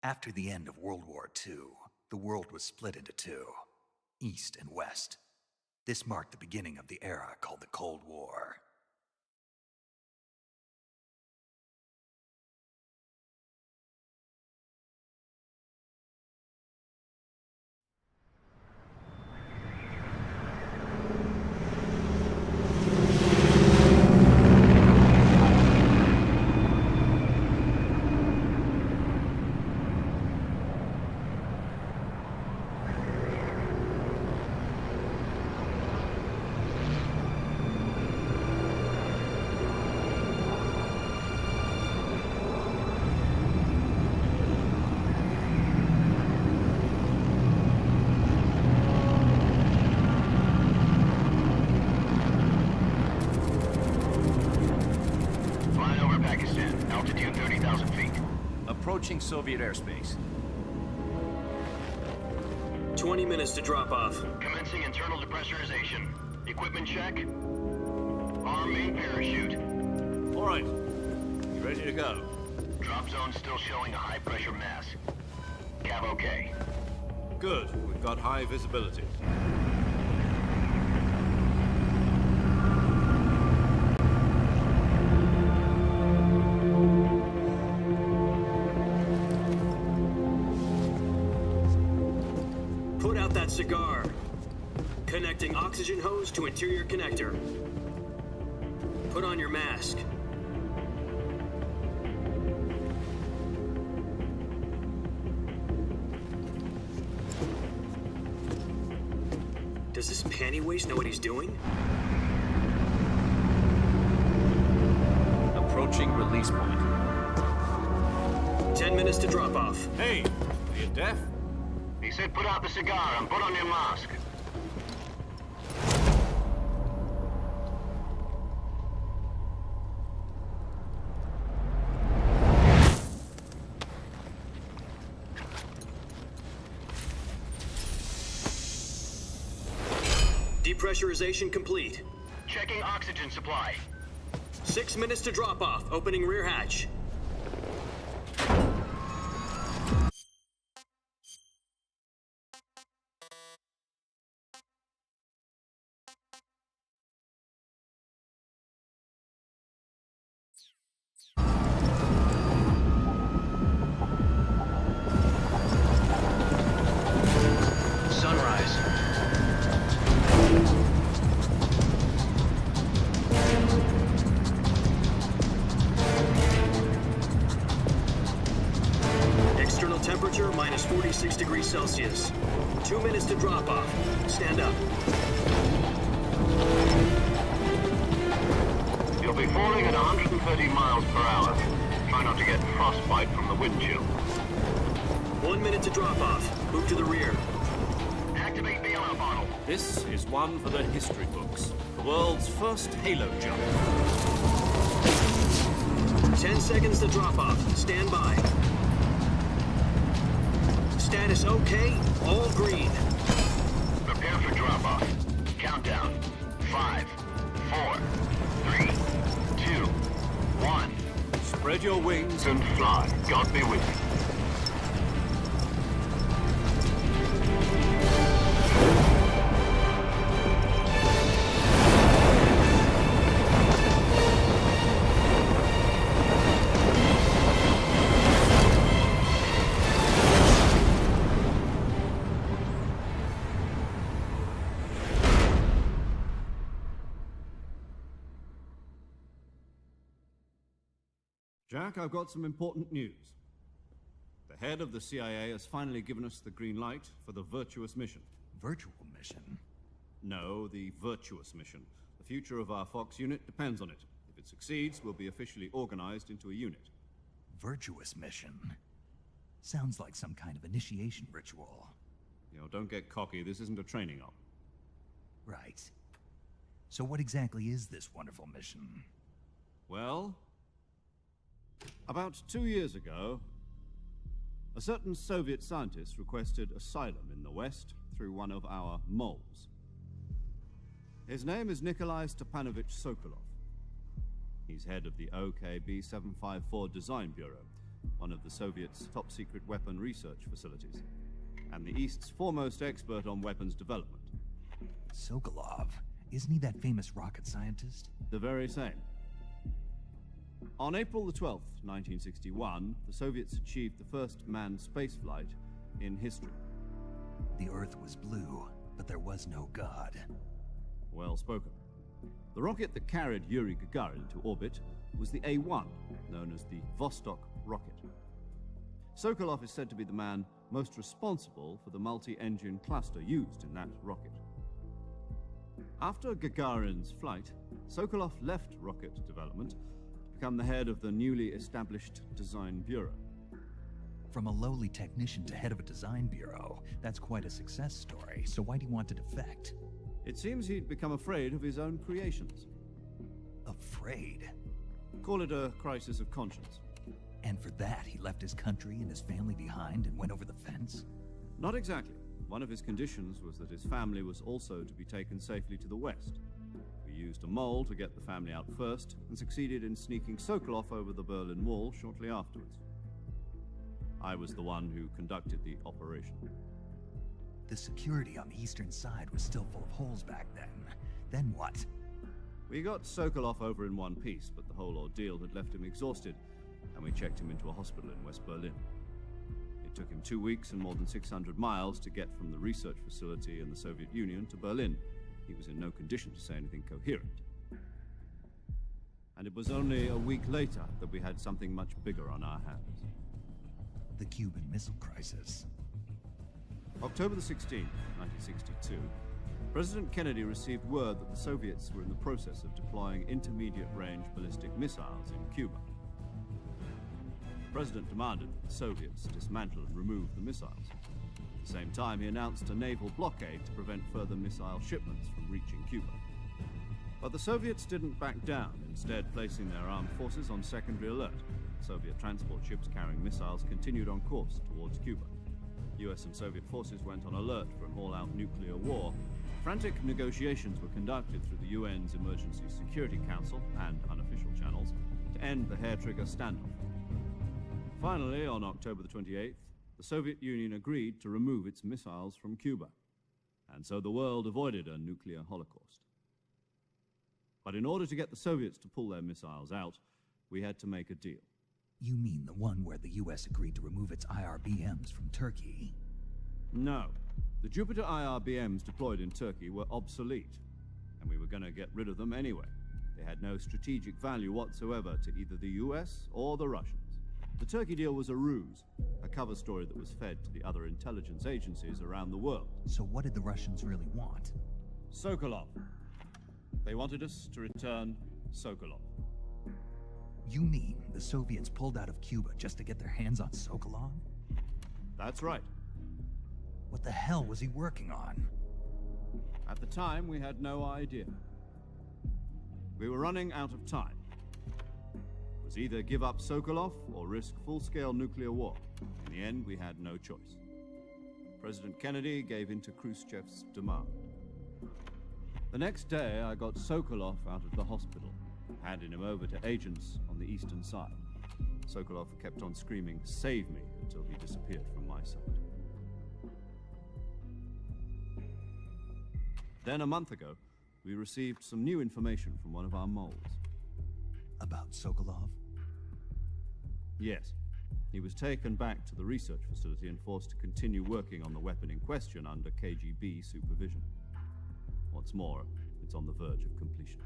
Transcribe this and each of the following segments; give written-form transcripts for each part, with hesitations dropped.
After the end of World War II, the world was split into two, East and West. This marked the beginning of the era called the Cold War. Altitude 30,000 feet. Approaching Soviet airspace. 20 minutes to drop off. Commencing internal depressurization. Equipment check. Arm main parachute. All right. You ready to go? Drop zone still showing a high pressure mass. Cav okay. Good. We've got high visibility. Put out that cigar. Connecting oxygen hose to interior connector. Put on your mask. Does this panty waste know what he's doing? Approaching release point. 10 minutes to drop off. Hey, are you deaf? He said put out the cigar and put on your mask. Depressurization complete. Checking oxygen supply. 6 minutes to drop off. Opening rear hatch. Sunrise. External temperature minus 46 degrees Celsius. 2 minutes to drop off. Stand up. You'll be falling at 130 miles per hour. Try not to get frostbite from the wind chill. 1 minute to drop off. Move to the rear. Activate bailout bottle. This is one for the history books. The world's first halo jump. 10 seconds to drop off. Stand by. Status okay. All green. Prepare for drop-off. Countdown. 5, 4, 3, 2, 1. Spread your wings And fly. God be with you. Jack, I've got some important news. The head of the CIA has finally given us the green light for the virtuous mission. Virtual mission? No, the virtuous mission. The future of our Fox unit depends on it. If it succeeds, we'll be officially organized into a unit. Virtuous mission? Sounds like some kind of initiation ritual. You know, don't get cocky. This isn't a training op. Right. So what exactly is this wonderful mission? Well, about 2 years ago, a certain Soviet scientist requested asylum in the West through one of our moles. His name is Nikolai Stepanovich Sokolov. He's head of the OKB-754 Design Bureau, one of the Soviets' top-secret weapon research facilities, and the East's foremost expert on weapons development. Sokolov, isn't he that famous rocket scientist? The very same. On April the 12th, 1961, the Soviets achieved the first manned spaceflight in history. The Earth was blue, but there was no God. Well spoken. The rocket that carried Yuri Gagarin to orbit was the A-1, known as the Vostok rocket. Sokolov is said to be the man most responsible for the multi-engine cluster used in that rocket. After Gagarin's flight, Sokolov left rocket development to become the head of the newly established Design Bureau. From a lowly technician to head of a design bureau, that's quite a success story, so why'd he want to defect? It seems he'd become afraid of his own creations. Afraid? Call it a crisis of conscience. And for that, he left his country and his family behind and went over the fence? Not exactly. One of his conditions was that his family was also to be taken safely to the west. We used a mole to get the family out first, and succeeded in sneaking Sokolov over the Berlin Wall shortly afterwards. I was the one who conducted the operation. The security on the eastern side was still full of holes back then. Then what? We got Sokolov over in one piece, but the whole ordeal had left him exhausted, and we checked him into a hospital in West Berlin. It took him 2 weeks and more than 600 miles to get from the research facility in the Soviet Union to Berlin. He was in no condition to say anything coherent. And it was only a week later that we had something much bigger on our hands. The Cuban Missile Crisis. October the 16th, 1962, President Kennedy received word that the Soviets were in the process of deploying intermediate-range ballistic missiles in Cuba. The President demanded that the Soviets dismantle and remove the missiles. At the same time, he announced a naval blockade to prevent further missile shipments from reaching Cuba. But the Soviets didn't back down, instead placing their armed forces on secondary alert. Soviet transport ships carrying missiles continued on course towards Cuba. US and Soviet forces went on alert for an all-out nuclear war. Frantic negotiations were conducted through the UN's Emergency Security Council and unofficial channels to end the hair-trigger standoff. Finally, on October the 28th, the Soviet Union agreed to remove its missiles from Cuba, and so the world avoided a nuclear holocaust. But in order to get the Soviets to pull their missiles out, we had to make a deal. You mean the one where the US agreed to remove its IRBMs from Turkey? No. The Jupiter IRBMs deployed in Turkey were obsolete, and we were going to get rid of them anyway. They had no strategic value whatsoever to either the US or the Russians. The Turkey deal was a ruse, a cover story that was fed to the other intelligence agencies around the world. So what did the Russians really want? Sokolov. They wanted us to return Sokolov. You mean the Soviets pulled out of Cuba just to get their hands on Sokolov? That's right. What the hell was he working on? At the time, we had no idea. We were running out of time. It was either give up Sokolov or risk full-scale nuclear war. In the end, we had no choice. President Kennedy gave in to Khrushchev's demand. The next day, I got Sokolov out of the hospital, handing him over to agents on the eastern side. Sokolov kept on screaming, "Save me," until he disappeared from my sight. Then a month ago, we received some new information from one of our moles. About Sokolov? Yes. He was taken back to the research facility and forced to continue working on the weapon in question under KGB supervision. What's more, it's on the verge of completion.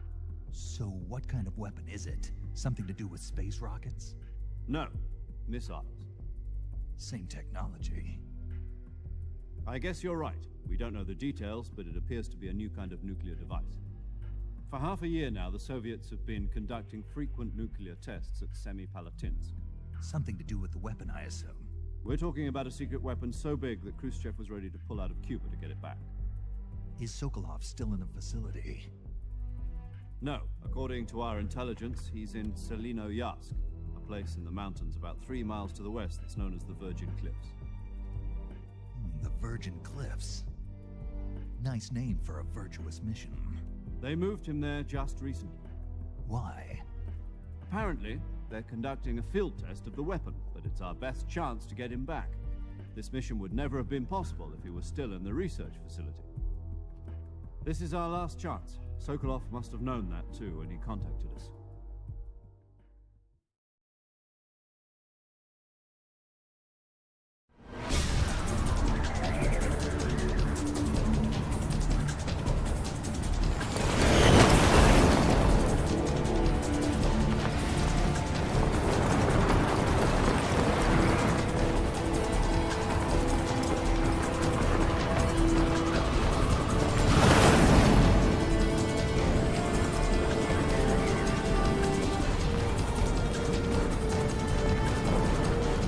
So what kind of weapon is it? Something to do with space rockets? No, missiles. Same technology. I guess you're right. We don't know the details, but it appears to be a new kind of nuclear device. For half a year now, the Soviets have been conducting frequent nuclear tests at Semipalatinsk. Something to do with the weapon, I assume. We're talking about a secret weapon so big that Khrushchev was ready to pull out of Cuba to get it back. Is Sokolov still in the facility? No. According to our intelligence, he's in Selino-Yarsk, a place in the mountains about 3 miles to the west that's known as the Virgin Cliffs. The Virgin Cliffs. Nice name for a virtuous mission. They moved him there just recently. Why? Apparently, they're conducting a field test of the weapon, but but it's our best chance to get him back. This mission would never have been possible if he was still in the research facility. This is our last chance. Sokolov must have known that too when he contacted us.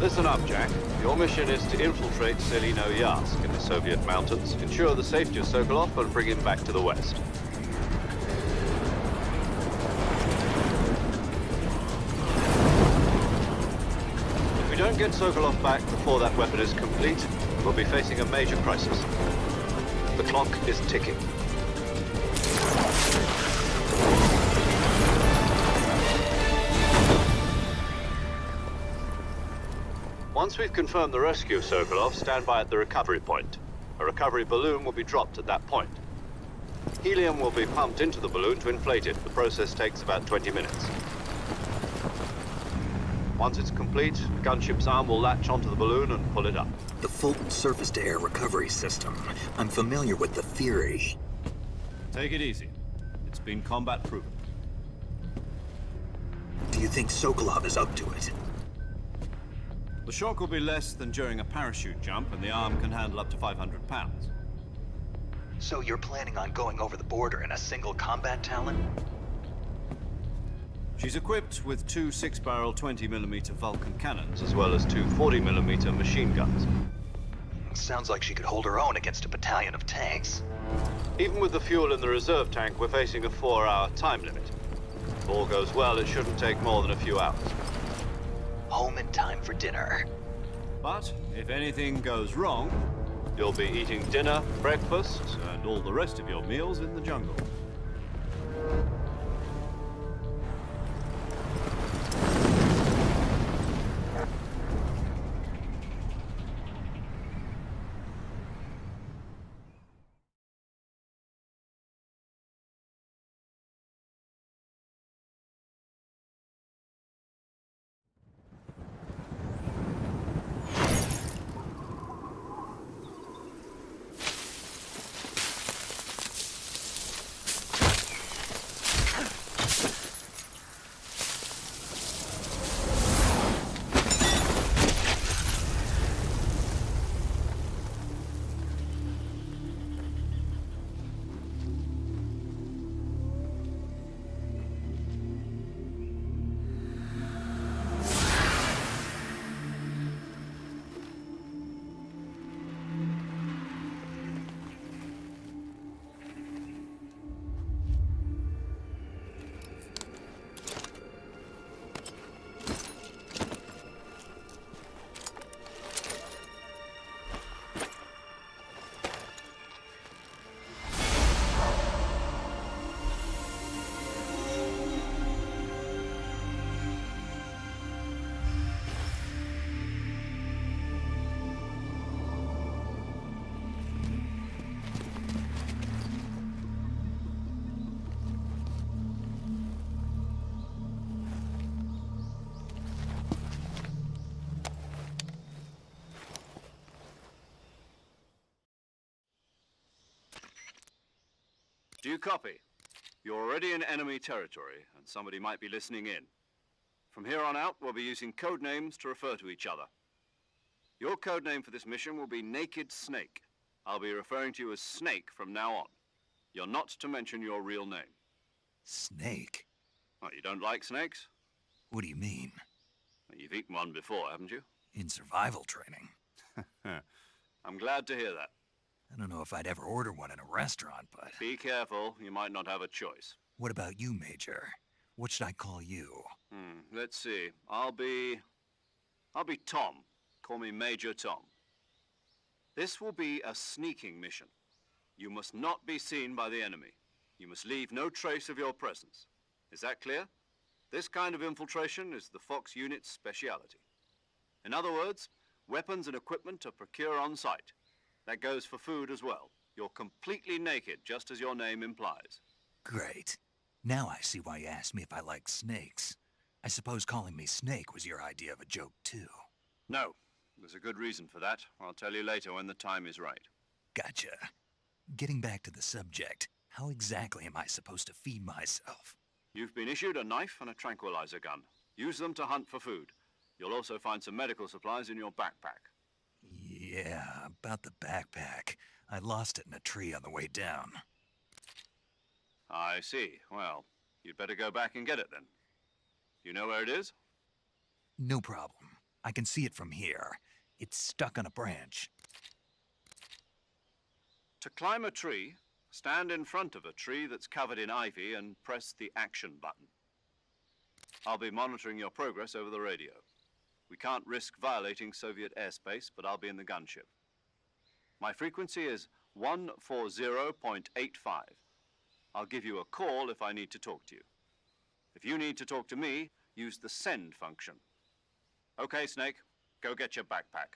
Listen up, Jack. Your mission is to infiltrate Selino-Yarsk in the Soviet mountains, ensure the safety of Sokolov, and bring him back to the West. If we don't get Sokolov back before that weapon is complete, we'll be facing a major crisis. The clock is ticking. Once we've confirmed the rescue of Sokolov, stand by at the recovery point. A recovery balloon will be dropped at that point. Helium will be pumped into the balloon to inflate it. The process takes about 20 minutes. Once it's complete, the gunship's arm will latch onto the balloon and pull it up. The Fulton surface-to-air recovery system. I'm familiar with the theory. Take it easy. It's been combat proven. Do you think Sokolov is up to it? The shock will be less than during a parachute jump, and the arm can handle up to 500 pounds. So you're planning on going over the border in a single combat Talon? She's equipped with two 6-barrel 20mm Vulcan cannons, As well as two 40mm machine guns. Sounds like she could hold her own against a battalion of tanks. Even with the fuel in the reserve tank, we're facing a 4-hour time limit. If all goes well, it shouldn't take more than a few hours. Home in time for dinner. but if anything goes wrong, You'll be eating dinner, breakfast, and all the rest of your meals in the jungle. Do you copy? You're already in enemy territory, and somebody might be listening in. From here on out, we'll be using code names to refer to each other. Your code name for this mission will be Naked Snake. I'll be referring to you as Snake from now on. You're not to mention your real name. Snake? What, you don't like snakes? What do you mean? Well, you've eaten one before, haven't you? In survival training. I'm glad to hear that. I don't know if I'd ever order one in a restaurant, but... Be careful, you might not have a choice. What about you, Major? What should I call you? Let's see. I'll be Tom. Call me Major Tom. This will be a sneaking mission. You must not be seen by the enemy. You must leave no trace of your presence. Is that clear? This kind of infiltration is the Fox unit's speciality. In other words, weapons and equipment to procure on site. That goes for food as well. You're completely naked, just as your name implies. Great. Now I see why you asked me if I like snakes. I suppose calling me Snake was your idea of a joke, too. No, there's a good reason for that. I'll tell you later when the time is right. Gotcha. Getting back to the subject, how exactly am I supposed to feed myself? You've been issued a knife and a tranquilizer gun. Use them to hunt for food. You'll also find some medical supplies in your backpack. Yeah, about the backpack. I lost it in a tree on the way down. I see. Well, you'd better go back and get it then. You know where it is? No problem. I can see it from here. It's stuck on a branch. To climb a tree, stand in front of a tree that's covered in ivy and press the action button. I'll be monitoring your progress over the radio. We can't risk violating Soviet airspace, but I'll be in the gunship. My frequency is 140.85. I'll give you a call if I need to talk to you. If you need to talk to me, use the send function. Okay, Snake, go get your backpack.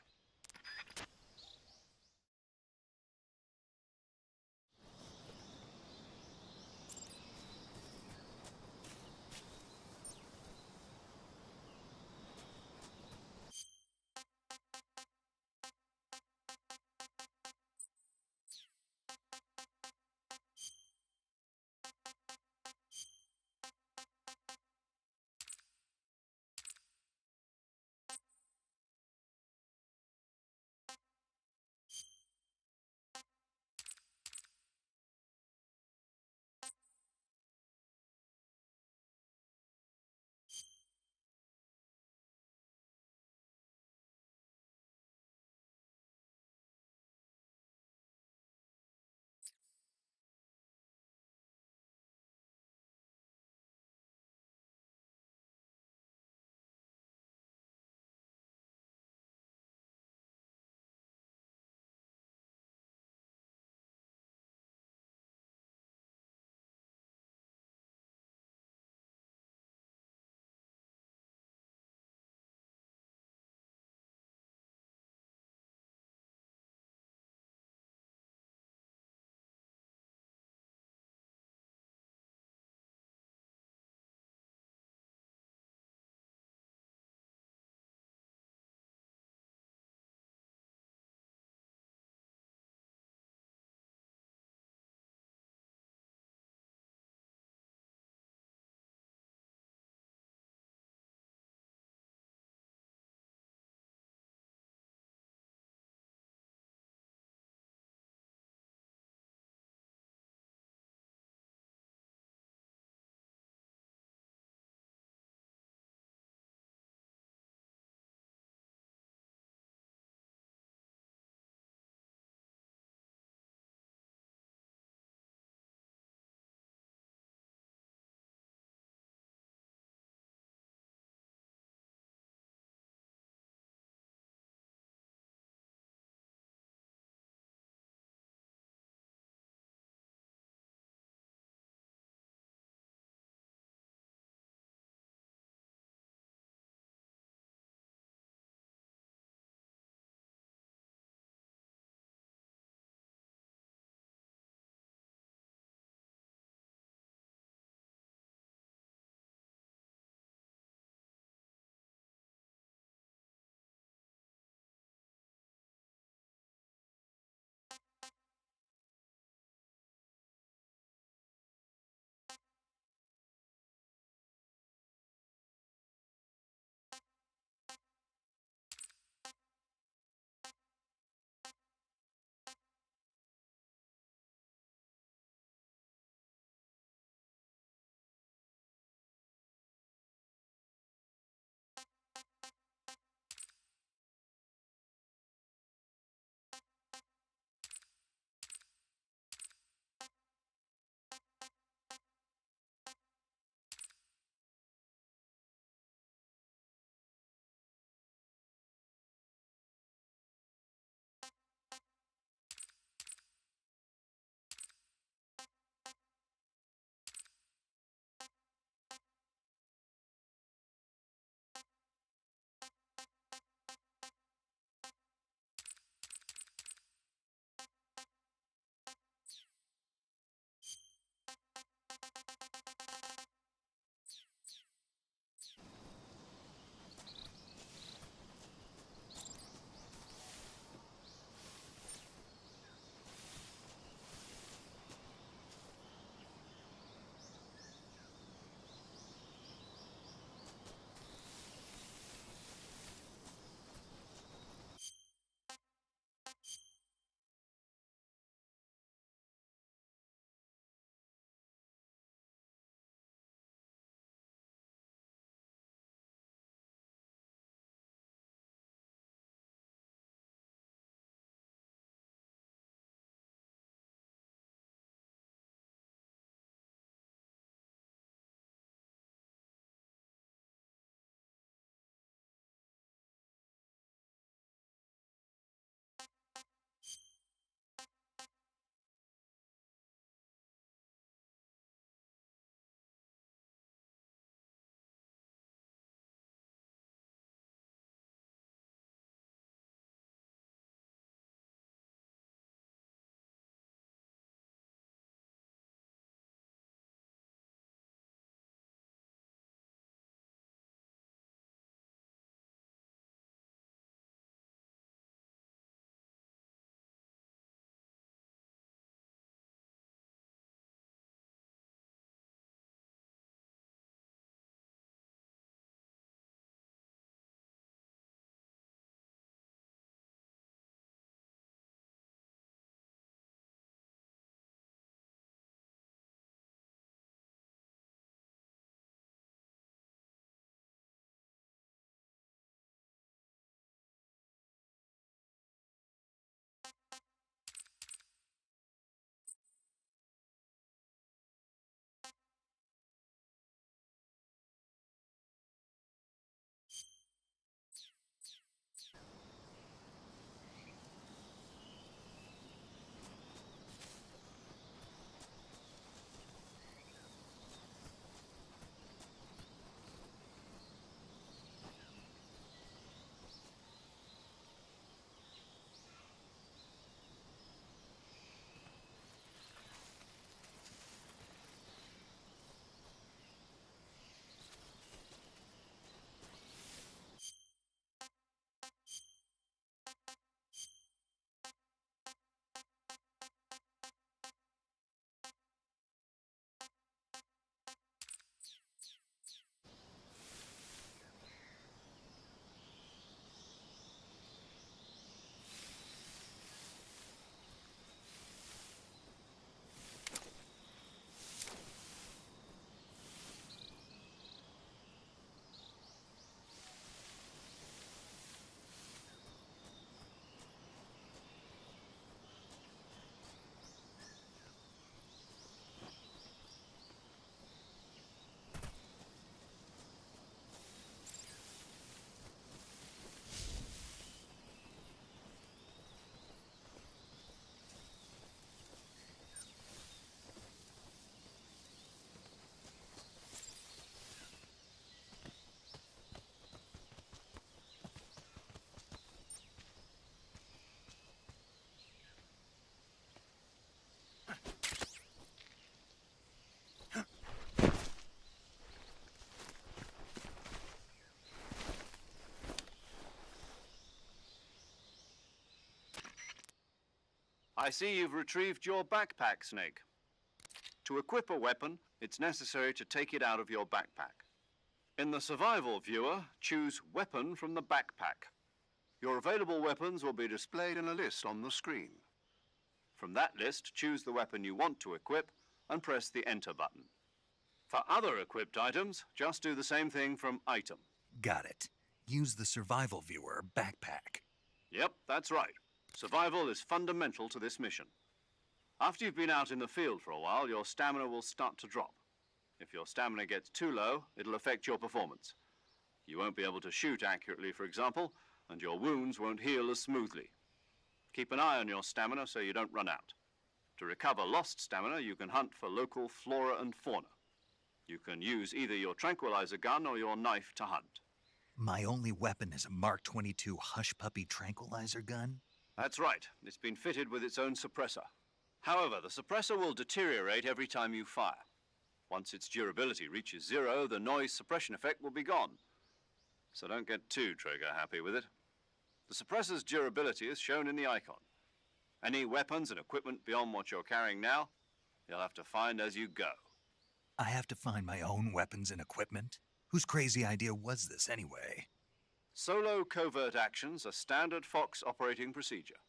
I see you've retrieved your backpack, Snake. To equip a weapon, it's necessary to take it out of your backpack. In the survival viewer, choose Weapon from the backpack. Your available weapons will be displayed in a list on the screen. From that list, choose the weapon you want to equip and press the Enter button. For other equipped items, just do the same thing from Item. Got it. Use the survival viewer backpack. Yep, that's right. Survival is fundamental to this mission. After you've been out in the field for a while, your stamina will start to drop. If your stamina gets too low, it'll affect your performance. You won't be able to shoot accurately, for example, and your wounds won't heal as smoothly. Keep an eye on your stamina so you don't run out. To recover lost stamina, you can hunt for local flora and fauna. You can use either your tranquilizer gun or your knife to hunt. My only weapon is a Mark 22 Hush Puppy tranquilizer gun? That's right. It's been fitted with its own suppressor. However, the suppressor will deteriorate every time you fire. Once its durability reaches 0, the noise suppression effect will be gone. So don't get too trigger happy with it. The suppressor's durability is shown in the icon. Any weapons and equipment beyond what you're carrying now, you'll have to find as you go. I have to find my own weapons and equipment? Whose crazy idea was this anyway? Solo covert actions are standard Fox operating procedure.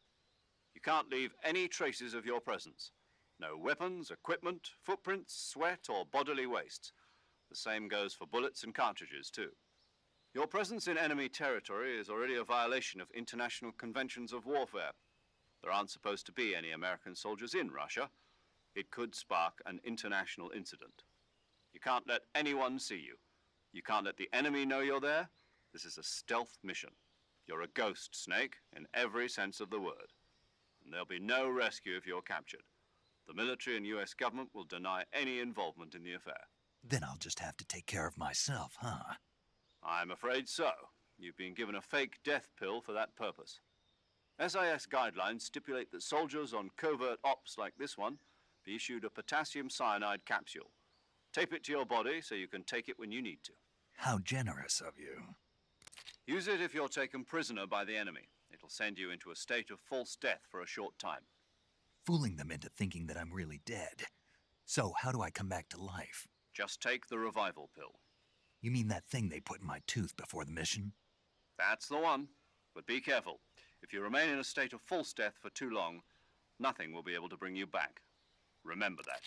You can't leave any traces of your presence. No weapons, equipment, footprints, sweat, or bodily wastes. The same goes for bullets and cartridges, too. Your presence in enemy territory is already a violation of international conventions of warfare. There aren't supposed to be any American soldiers in Russia. It could spark an international incident. You can't let anyone see you. You can't let the enemy know you're there. This is a stealth mission. You're a ghost, Snake, in every sense of the word. And there'll be no rescue if you're captured. The military and US government will deny any involvement in the affair. Then I'll just have to take care of myself, huh? I'm afraid so. You've been given a fake death pill for that purpose. SIS guidelines stipulate that soldiers on covert ops like this one be issued a potassium cyanide capsule. Tape it to your body so you can take it when you need to. How generous of you. Use it if you're taken prisoner by the enemy. It'll send you into a state of false death for a short time. Fooling them into thinking that I'm really dead. So how do I come back to life? Just take the revival pill. You mean that thing they put in my tooth before the mission? That's the one. But be careful. If you remain in a state of false death for too long, nothing will be able to bring you back. Remember that.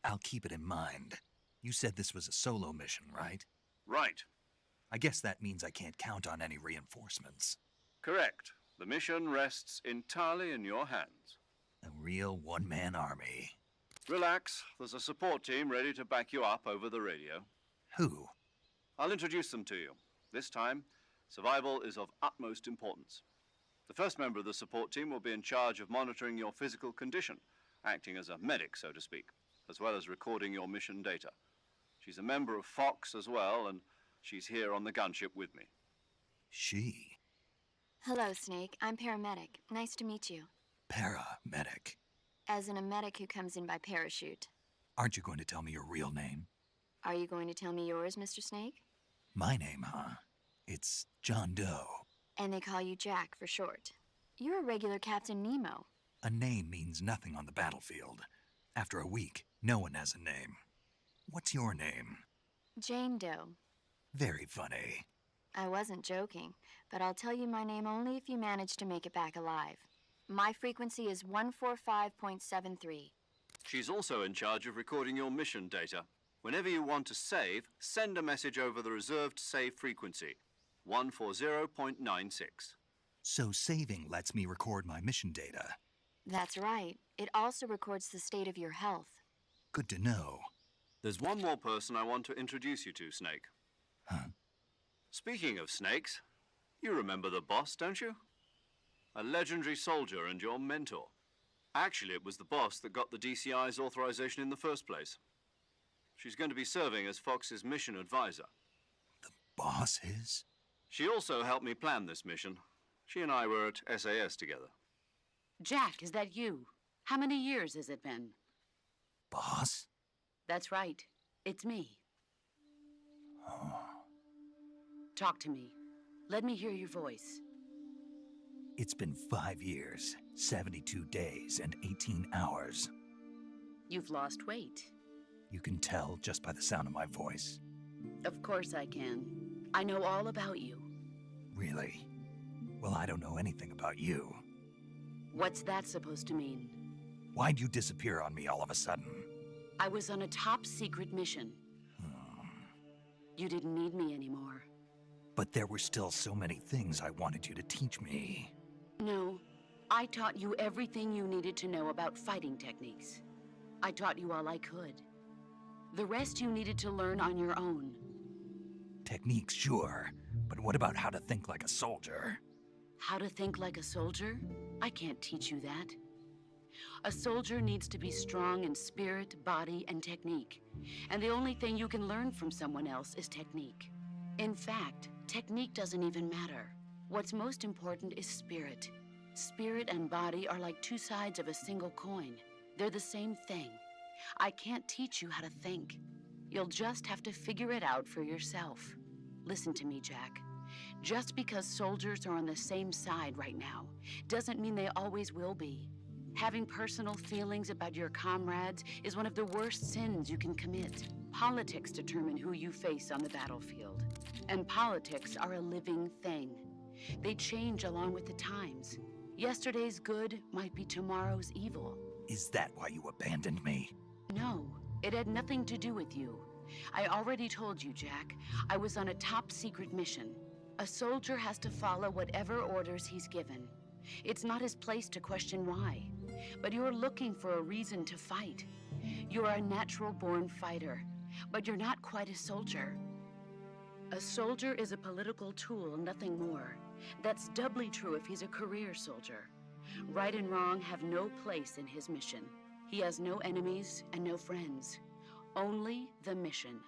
I'll keep it in mind. You said this was a solo mission, right? Right. I guess that means I can't count on any reinforcements. Correct. The mission rests entirely in your hands. A real one-man army. Relax. There's a support team ready to back you up over the radio. Who? I'll introduce them to you. This time, survival is of utmost importance. The first member of the support team will be in charge of monitoring your physical condition, acting as a medic, so to speak, as well as recording your mission data. She's a member of Fox as well, and she's here on the gunship with me. She? Hello, Snake. I'm paramedic. Nice to meet you. Paramedic. As in a medic who comes in by parachute. Aren't you going to tell me your real name? Are you going to tell me yours, Mr. Snake? My name, huh? It's John Doe. And they call you Jack for short. You're a regular Captain Nemo. A name means nothing on the battlefield. After a week, no one has a name. What's your name? Jane Doe. Very funny. I wasn't joking, but I'll tell you my name only if you manage to make it back alive. My frequency is 145.73. She's also in charge of recording your mission data. Whenever you want to save, send a message over the reserved save frequency, 140.96. So saving lets me record my mission data. That's right. It also records the state of your health. Good to know. There's one more person I want to introduce you to, Snake. Huh? Speaking of snakes, you remember the boss, don't you? A legendary soldier and your mentor. Actually, it was the boss that got the DCI's authorization in the first place. She's going to be serving as Fox's mission advisor. The boss is? She also helped me plan this mission. She and I were at SAS together. Jack, is that you? How many years has it been? Boss? That's right. It's me. Oh. Talk to me. Let me hear your voice. It's been 5 years, 72 days, and 18 hours. You've lost weight. You can tell just by the sound of my voice. Of course I can. I know all about you. Really? Well, I don't know anything about you. What's that supposed to mean? Why'd you disappear on me all of a sudden? I was on a top-secret mission. You didn't need me anymore. But there were still so many things I wanted you to teach me. No, I taught you everything you needed to know about fighting techniques. I taught you all I could. The rest you needed to learn on your own. Techniques, sure. But what about how to think like a soldier? How to think like a soldier? I can't teach you that. A soldier needs to be strong in spirit, body, and technique. And the only thing you can learn from someone else is technique. In fact, technique doesn't even matter. What's most important is spirit. Spirit and body are like two sides of a single coin. They're the same thing. I can't teach you how to think. You'll just have to figure it out for yourself. Listen to me, Jack. Just because soldiers are on the same side right now doesn't mean they always will be. Having personal feelings about your comrades is one of the worst sins you can commit. Politics determine who you face on the battlefield. And politics are a living thing. They change along with the times. Yesterday's good might be tomorrow's evil. Is that why you abandoned me? No, it had nothing to do with you. I already told you, Jack. I was on a top-secret mission. A soldier has to follow whatever orders he's given. It's not his place to question why. But you're looking for a reason to fight. You're a natural-born fighter, but you're not quite a soldier. A soldier is a political tool, nothing more. That's doubly true if he's a career soldier. Right and wrong have no place in his mission. He has no enemies and no friends. Only the mission.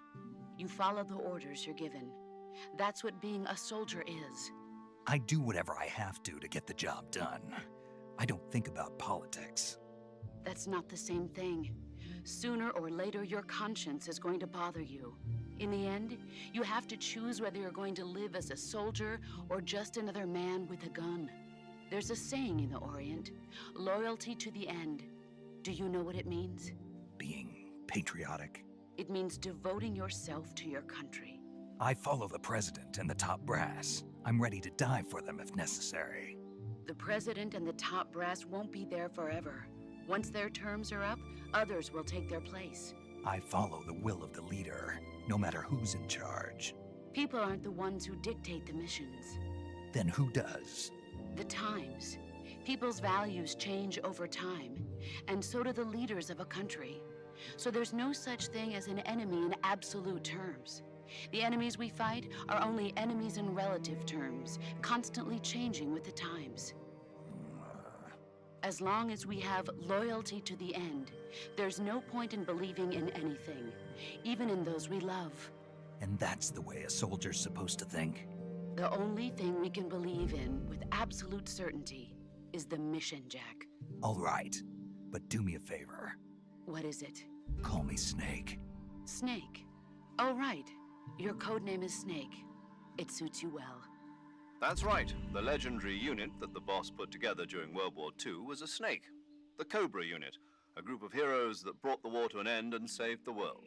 You follow the orders you're given. That's what being a soldier is. I do whatever I have to get the job done. I don't think about politics. That's not the same thing. Sooner or later, your conscience is going to bother you. In the end, you have to choose whether you're going to live as a soldier or just another man with a gun. There's a saying in the Orient, loyalty to the end. Do you know what it means? Being patriotic. It means devoting yourself to your country. I follow the president and the top brass. I'm ready to die for them if necessary. The president and the top brass won't be there forever. Once their terms are up, others will take their place. I follow the will of the leader, no matter who's in charge. People aren't the ones who dictate the missions. Then who does? The times. People's values change over time, and so do the leaders of a country. So there's no such thing as an enemy in absolute terms. The enemies we fight are only enemies in relative terms, constantly changing with the times. As long as we have loyalty to the end, there's no point in believing in anything, even in those we love. And that's the way a soldier's supposed to think? The only thing we can believe in with absolute certainty is the mission, Jack. All right, but do me a favor. What is it? Call me Snake. Snake? Oh, right. Your code name is Snake. It suits you well. That's right. The legendary unit that the boss put together during World War II was a snake. The Cobra unit, a group of heroes that brought the war to an end and saved the world.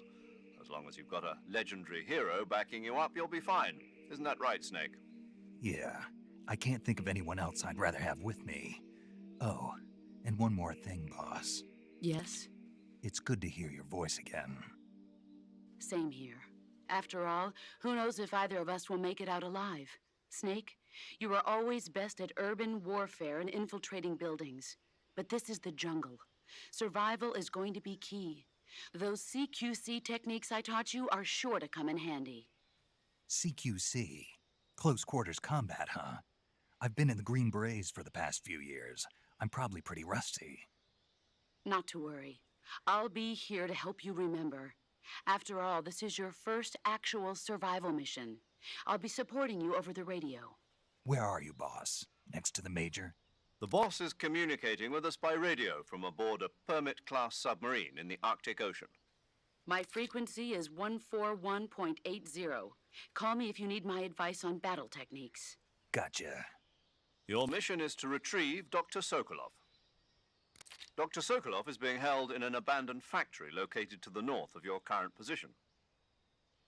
As long as you've got a legendary hero backing you up, you'll be fine. Isn't that right, Snake? Yeah, I can't think of anyone else I'd rather have with me. Oh, and one more thing, boss. Yes? It's good to hear your voice again. Same here. After all, who knows if either of us will make it out alive? Snake, you are always best at urban warfare and infiltrating buildings. But this is the jungle. Survival is going to be key. Those CQC techniques I taught you are sure to come in handy. CQC? Close quarters combat, huh? I've been in the Green Berets for the past few years. I'm probably pretty rusty. Not to worry. I'll be here to help you remember. After all, this is your first actual survival mission. I'll be supporting you over the radio. Where are you, boss? Next to the Major? The boss is communicating with us by radio from aboard a Permit-class submarine in the Arctic Ocean. My frequency is 141.80. Call me if you need my advice on battle techniques. Gotcha. Your mission is to retrieve Dr. Sokolov. Dr. Sokolov is being held in an abandoned factory located to the north of your current position.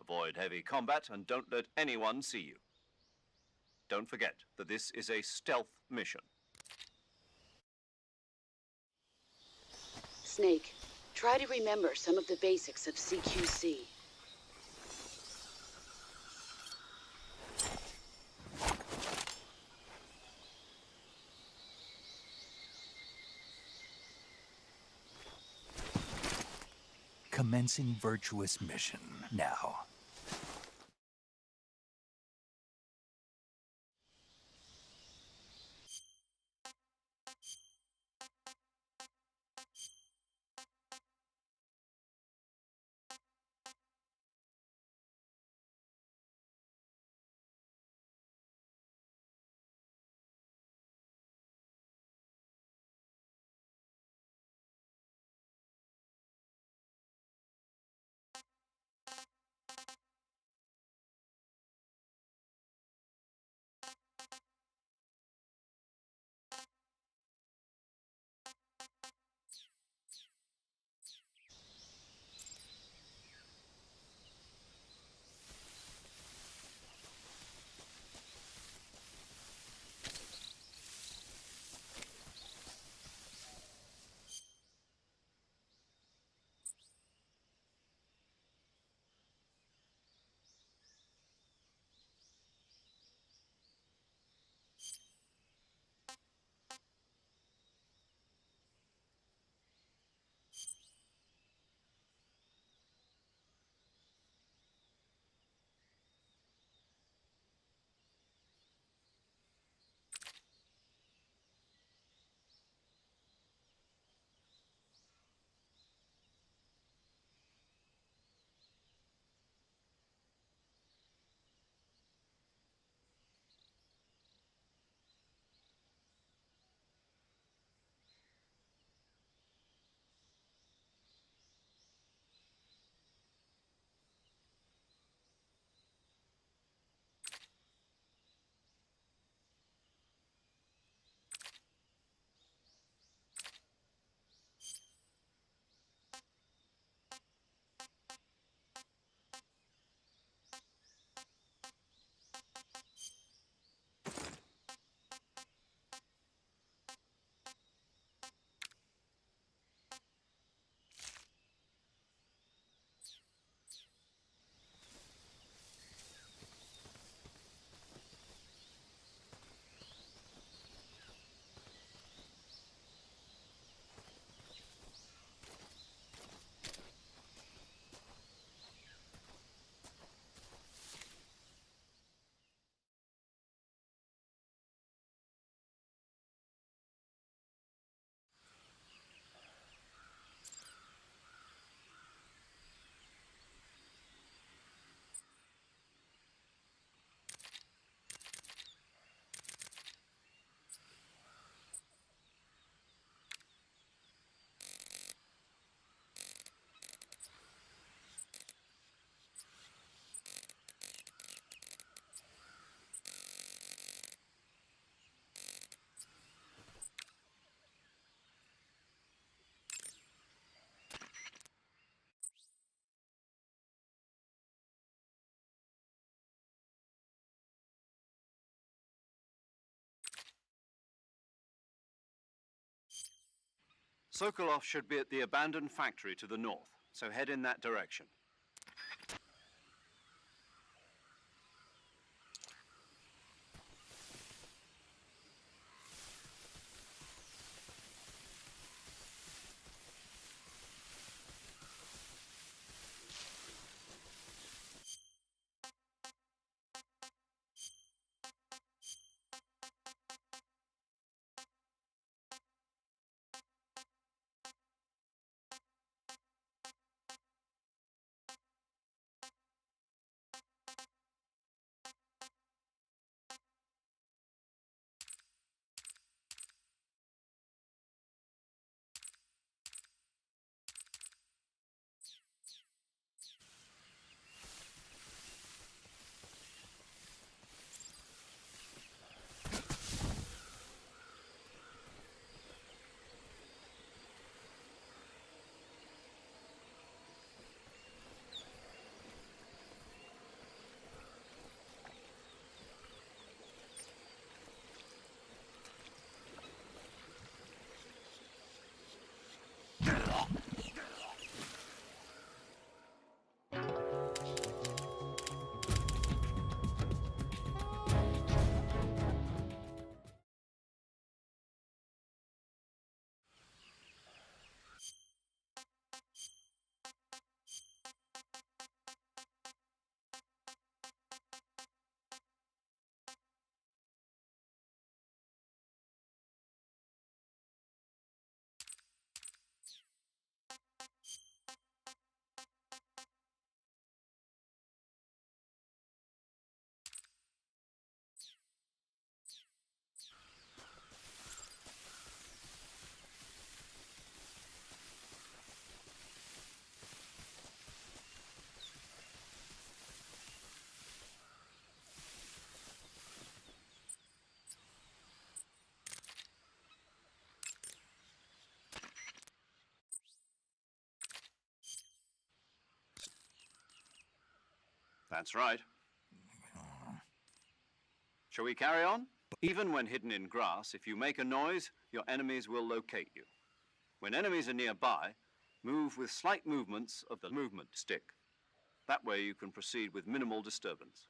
Avoid heavy combat and don't let anyone see you. Don't forget that this is a stealth mission. Snake, try to remember some of the basics of CQC. Commencing virtuous mission now. Sokolov should be at the abandoned factory to the north, so head in that direction. That's right. Shall we carry on? Even when hidden in grass, if you make a noise, your enemies will locate you. When enemies are nearby, move with slight movements of the movement stick. That way you can proceed with minimal disturbance.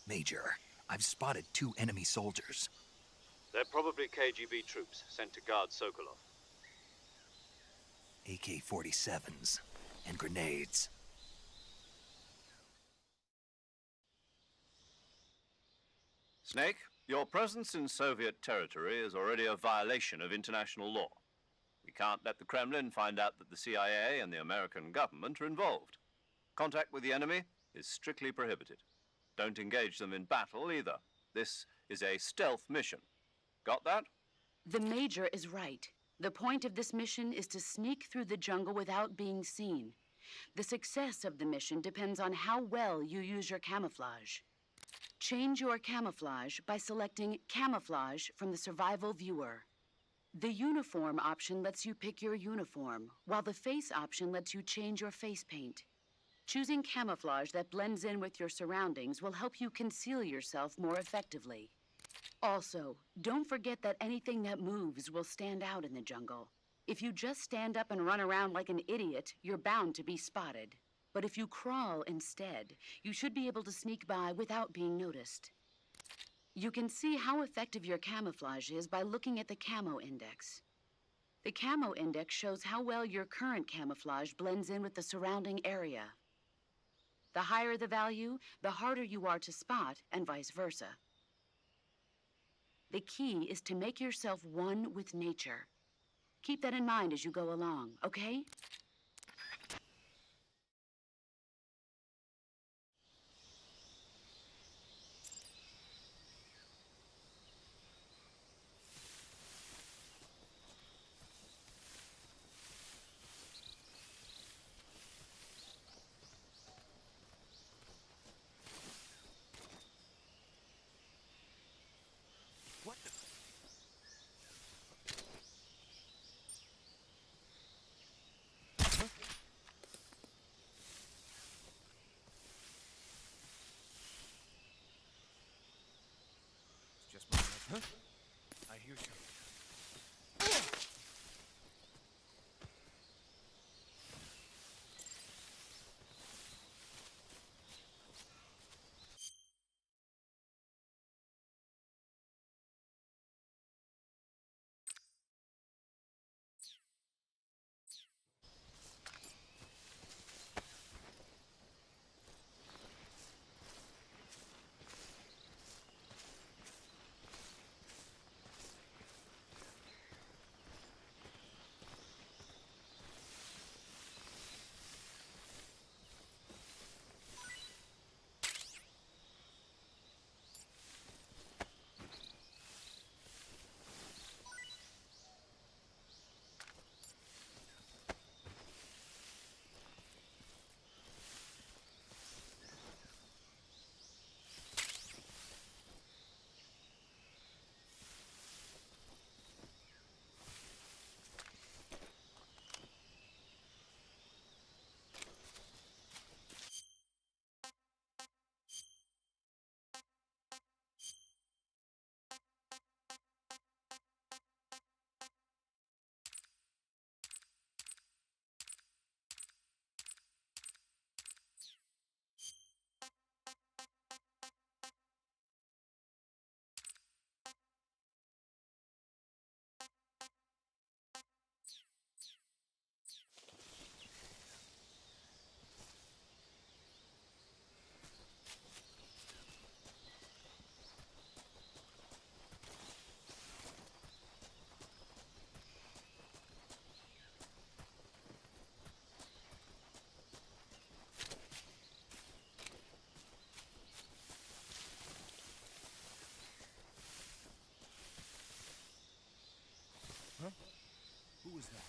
Major, I've spotted 2 enemy soldiers. They're probably KGB troops sent to guard Sokolov. AK-47s and grenades. Snake, your presence in Soviet territory is already a violation of international law. can't let the Kremlin find out that the CIA and the American government are involved. Contact with the enemy is strictly prohibited. Don't engage them in battle either. This is a stealth mission. Got that? The Major is right. The point of this mission is to sneak through the jungle without being seen. The success of the mission depends on how well you use your camouflage. Change your camouflage by selecting Camouflage from the Survival Viewer. The Uniform option lets you pick your uniform, while the Face option lets you change your face paint. Choosing camouflage that blends in with your surroundings will help you conceal yourself more effectively. Also, don't forget that anything that moves will stand out in the jungle. If you just stand up and run around like an idiot, you're bound to be spotted. But if you crawl instead, you should be able to sneak by without being noticed. You can see how effective your camouflage is by looking at the Camo Index. The Camo Index shows how well your current camouflage blends in with the surrounding area. The higher the value, the harder you are to spot, and vice versa. The key is to make yourself one with nature. Keep that in mind as you go along, okay? Just my huh? I hear something. Who was that?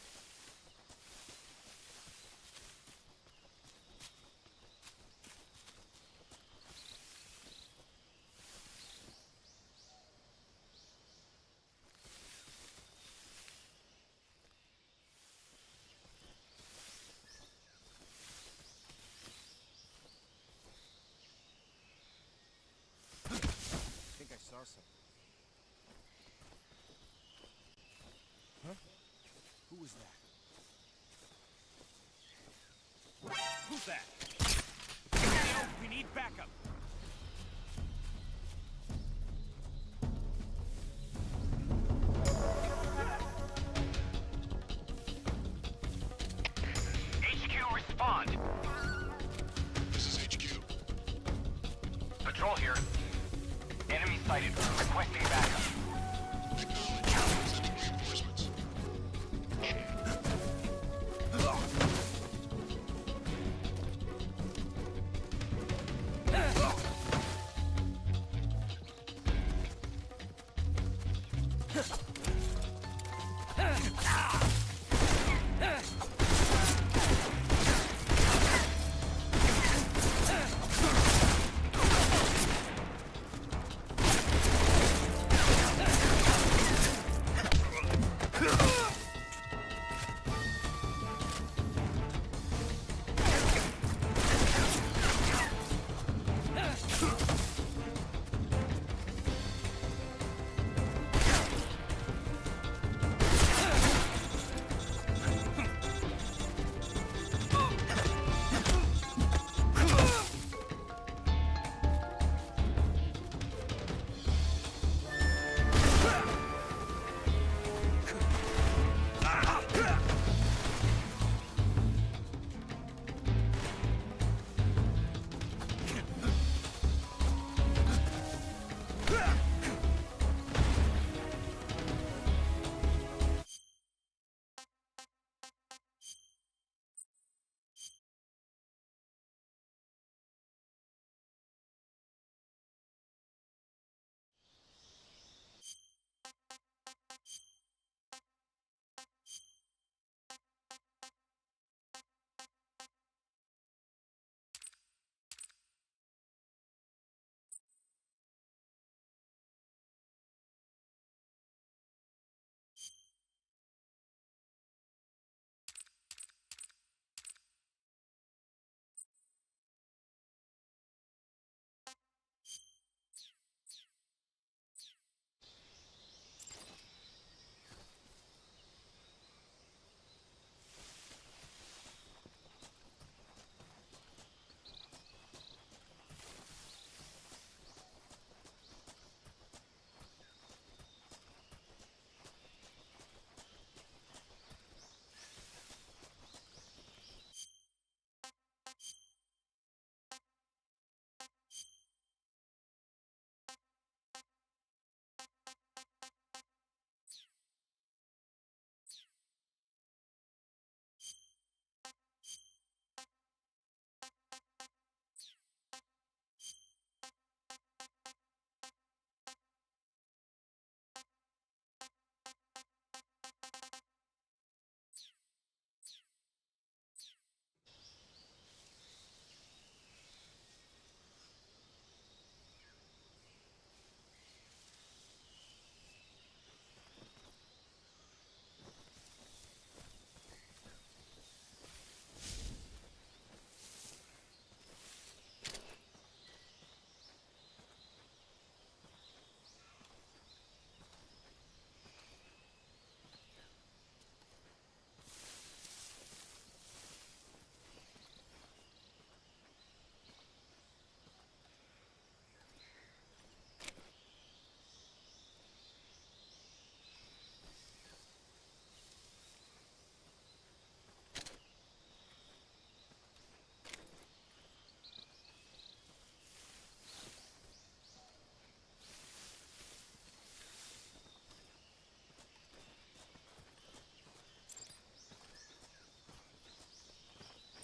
I think I saw something. Huh? Who was that? Who's that? No, we need backup. HQ, respond. This is HQ. Patrol here. Enemy sighted. Requesting backup. Acknowledge. Sending reinforcements.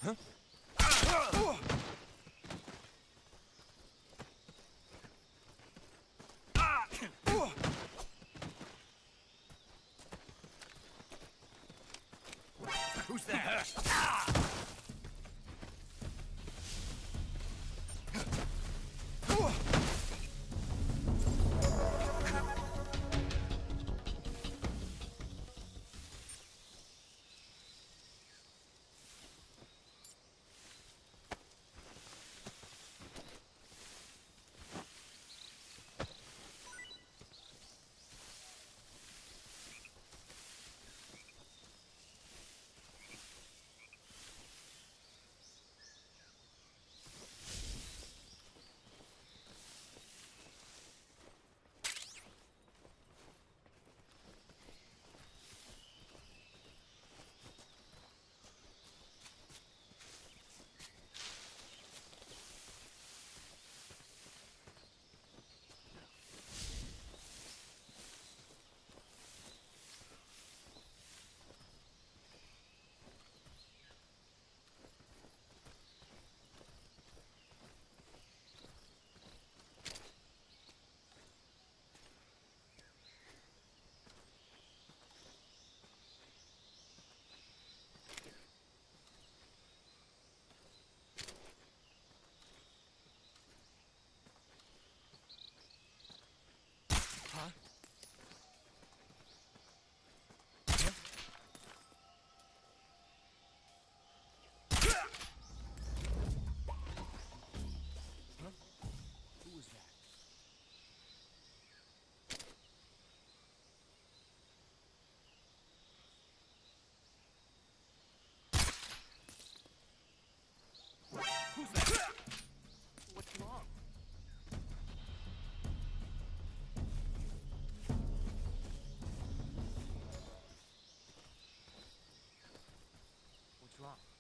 Who's there? What's wrong? What's wrong?